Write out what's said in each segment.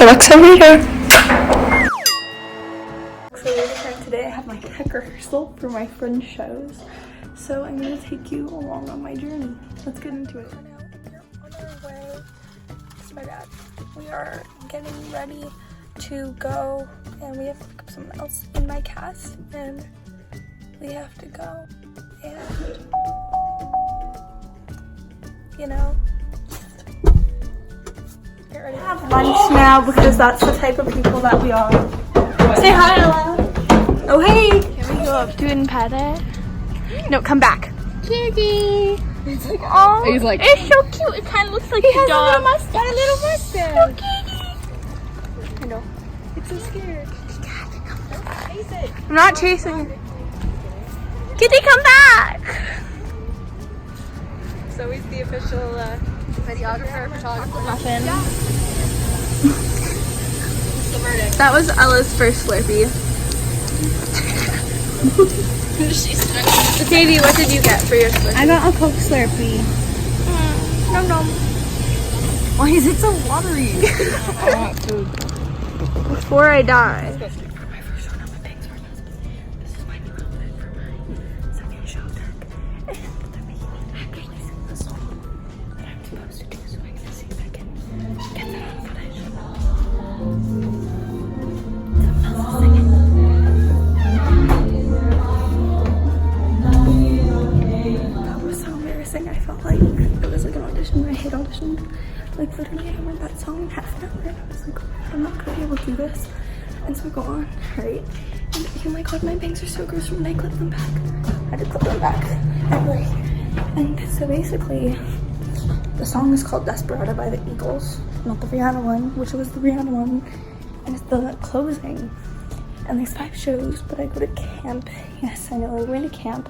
Starbucks over here. So today I have my tech rehearsal for my friend's shows. So I'm going to take you along on my journey. Let's get into it. We're on our way. This is my dad. We are getting ready to go, and we have to pick up someone else in my cast, and we have to go. And you know, get ready. I have lunch now because that's the type of people that we are. Say hi, Ella. Oh, hey. Can we go up to and pet it? No, come back. Kitty. He's like, oh, he's like, it's so cute. It kind of looks like a dog. Got a little mustache. Oh, kitty. I know. It's so scared. I'm not chasing it. Kitty, come back. So he's the official videographer, photographer. Muffin. What's the verdict? That was Ella's first Slurpee. Katie, what did you get for your Slurpee? I got a Coke Slurpee. Nom nom. Why is it so watery? I want food. Before I die. I felt like it was like an audition. I hate auditions. Like literally I wrote that song in half an hour and I was like, I'm not gonna be able to do this. And so I go on, right? And oh my god, my bangs are so gross when I clip them back. I had to clip them back. And so basically the song is called Desperado by the Eagles, not the Rihanna one, which was the Rihanna one. And it's the closing. And there's 5 shows, but I go to camp. Yes, I know, I went to camp.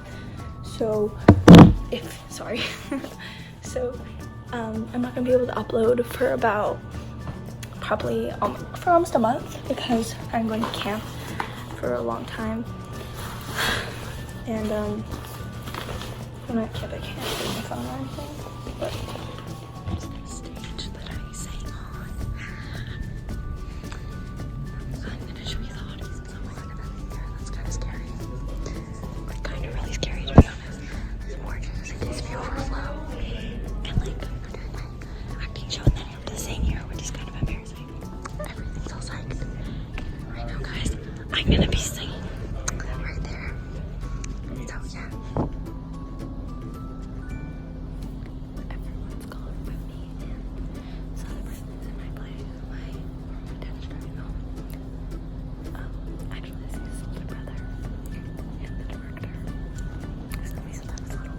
So so I'm not gonna be able to upload for about probably for almost a month because I'm going to camp for a long time. And when I camp I can't do my phone or anything, but the stage that I sang on. I'm gonna show you the audience and stuff like that here. That's kind of scary. Like kind of really scary to be honest. More just in case we overflow. And like I'm doing my acting show and then I have to sing here, which is kind of embarrassing. Everything's all psyched. Right now guys, I'm gonna be singing right there. So yeah. Everyone's gone with me and so the person who's in my play is my dad's driving home. Actually this is his older brother and the director. His name is sometimes little.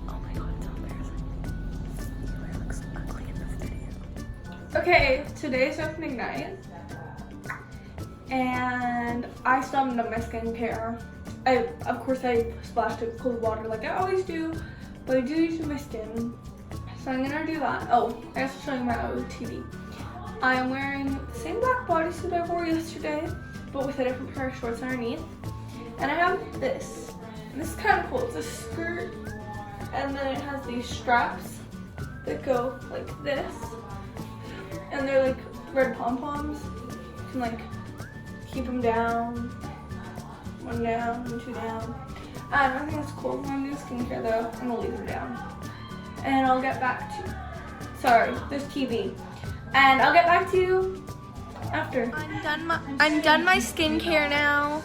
Oh my god, it's so embarrassing. He looks ugly in this video. Okay, today's opening night. And I still haven't done my skincare. Of course I splashed it with cold water like I always do, but I do use my skin. So I'm gonna do that. Oh, I have to show you my OOTD. I am wearing the same black bodysuit I wore yesterday, but with a different pair of shorts underneath. And I have this. And this is kind of cool. It's a skirt, and then it has these straps that go like this. And they're like red pom-poms. You can like keep them down. 1 down, 2 down. I think it's cool. I'm gonna do skincare though. I'm gonna leave them down. And I'll get back to you. Sorry, there's TV. And I'll get back to you after. I'm done my skincare now.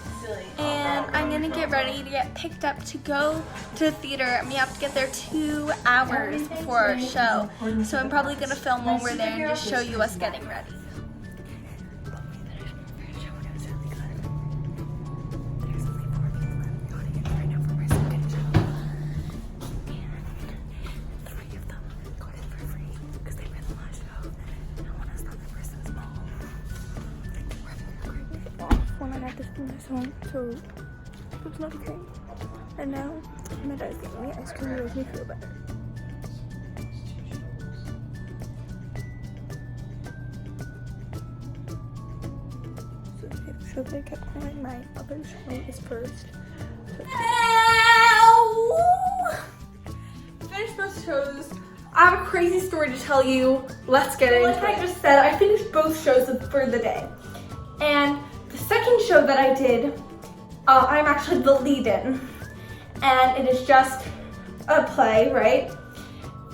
And I'm gonna get ready to get picked up to go to the theater. And we have to get there 2 hours before our show. So I'm probably gonna film when we're there and just show you us getting ready. So it was not okay. And now my dad's getting me ice cream to make me feel better. So they kept calling my other show is first. So finished both shows. I have a crazy story to tell you. Let's get into it. Like I just said, I finished both shows for the day. And the second show that I did, I'm actually the lead-in. And it is just a play, right?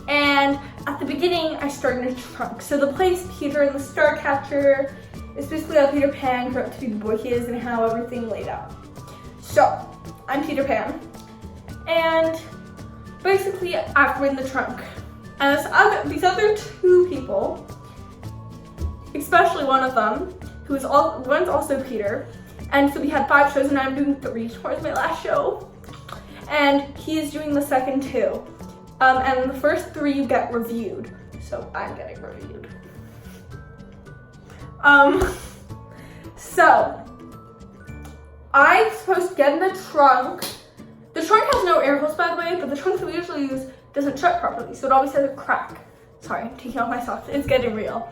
And at the beginning, I started in a trunk. So the play is Peter and the Starcatcher. It's basically how Peter Pan grew up to be the boy he is and how everything laid out. So, I'm Peter Pan. And basically, I've in the trunk. And these other two people, especially one of them, one's also Peter. And so we had 5 shows and I'm doing 3 towards my last show. And he is doing the second 2. And the first 3 you get reviewed. So I'm getting reviewed. So I'm supposed to get in the trunk. The trunk has no air holes, by the way, but the trunk that we usually use doesn't shut properly, so it always has a crack. Sorry, I'm taking off my socks. It's getting real.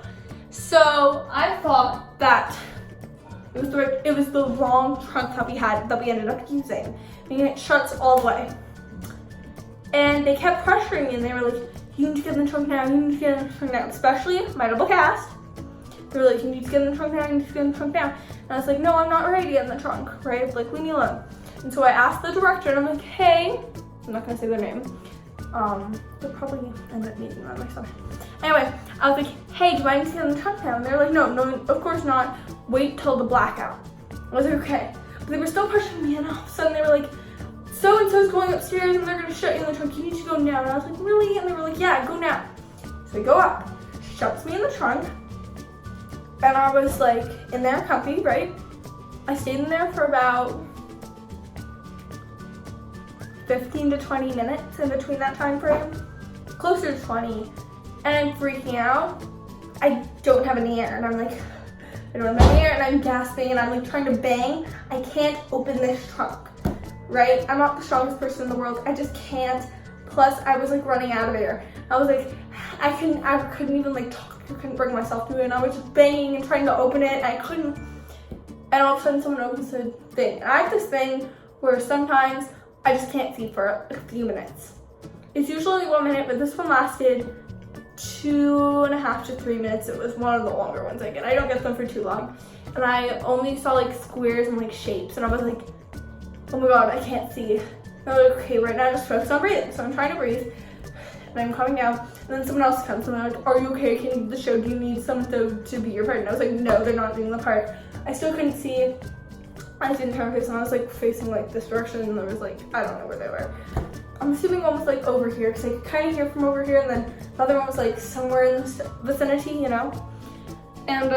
So I thought that it was the wrong trunk that we ended up using. Meaning it shuts all the way. And they kept pressuring me and they were like, you need to get in the trunk now, you need to get in the trunk now, especially my double cast. They were like, you need to get in the trunk now, you need to get in the trunk now. And I was like, no, I'm not ready to get in the trunk, right? Like, leave me alone. And so I asked the director and I'm like, hey, I'm not gonna say their name. They'll probably end up meeting them myself. Anyway, I was like, hey, do I need to get in the trunk now? And they were like, no, of course not. Wait till the blackout. I was like, okay. But they were still pushing me and all of a sudden they were like, so-and-so's going upstairs and they're gonna shut you in the trunk. You need to go now. And I was like, really? And they were like, yeah, go now. So I go up, shuts me in the trunk. And I was like in there comfy, right? I stayed in there for about 15 to 20 minutes in between that time frame. Closer to 20. And I'm freaking out. I don't have any air. And I'm like, I don't have any air and I'm gasping and I'm like trying to bang. I can't open this trunk, right? I'm not the strongest person in the world. I just can't. Plus I was like running out of air. I was like, I couldn't even like talk. I couldn't bring myself to it. And I was just banging and trying to open it and I couldn't. And all of a sudden someone opens the thing. And I have this thing where sometimes I just can't see for a few minutes. It's usually 1 minute, but this one lasted 2.5 to 3 minutes. It was one of the longer ones I get. I don't get them for too long. And I only saw like squares and like shapes. And I was like, oh my God, I can't see. And I was like, okay, right now just focus on breathing. So I'm trying to breathe. And I'm coming down. And then someone else comes and they're like, are you okay? Can you do the show? Do you need someone to be your part? And I was like, no, they're not doing the part. I still couldn't see. I didn't turn my face and I was like facing like this direction and there was like, I don't know where they were. I'm assuming one was like over here because I could kind of hear from over here and then the other one was like somewhere in the vicinity, you know? And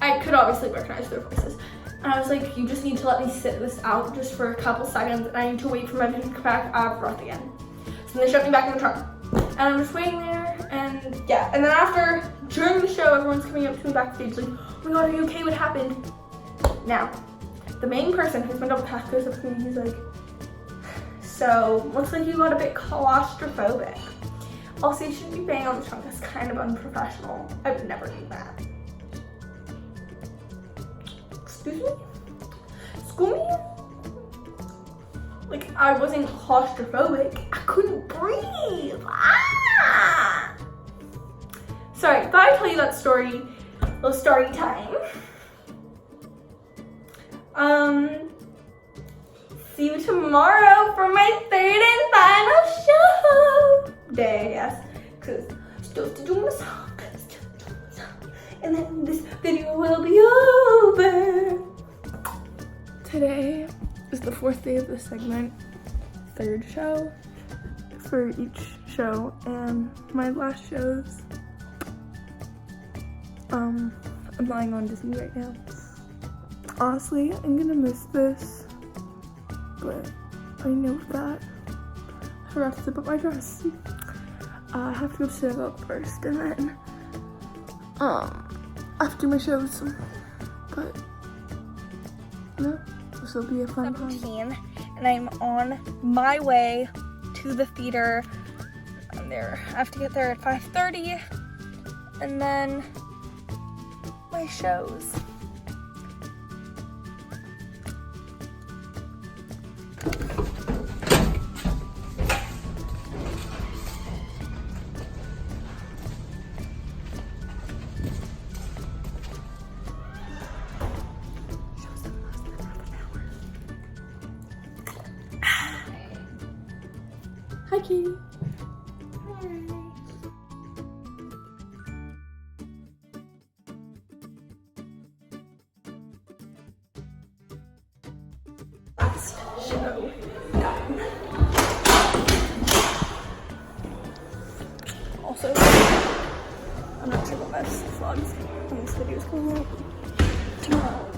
I could obviously recognize their voices. And I was like, you just need to let me sit this out just for a couple seconds and I need to wait for my vision to come back out of breath again. So they shut me back in the trunk. And I'm just waiting there and yeah. And then during the show, everyone's coming up to me backstage like, oh my God, are you okay? What happened? Now, the main person who's been double cast goes up to me and he's like, so, looks like you got a bit claustrophobic. Also, you shouldn't be banging on the trunk. That's kind of unprofessional. I would never do that. Excuse me? Excuse me? Like, I wasn't claustrophobic. I couldn't breathe. Ah! Sorry, thought I'd tell you that story. Little story time. See you tomorrow for my 3rd and final show day, I guess. Because I'm still doing the song. And then this video will be over. Today is the 4th day of the segment. 3rd show for each show. And my last shows. I'm lying on Disney right now. Honestly, I'm gonna miss this. But I know that. I forgot to zip up my dress. I have to go zip up first and then after my shows. But no, this will be a fun time. And I'm on my way to the theater. I'm there. I have to get there at 5:30 and then my shows. Hi, Katie. Last show done. Also, I'm not sure what best vlogs when this video is going up tomorrow.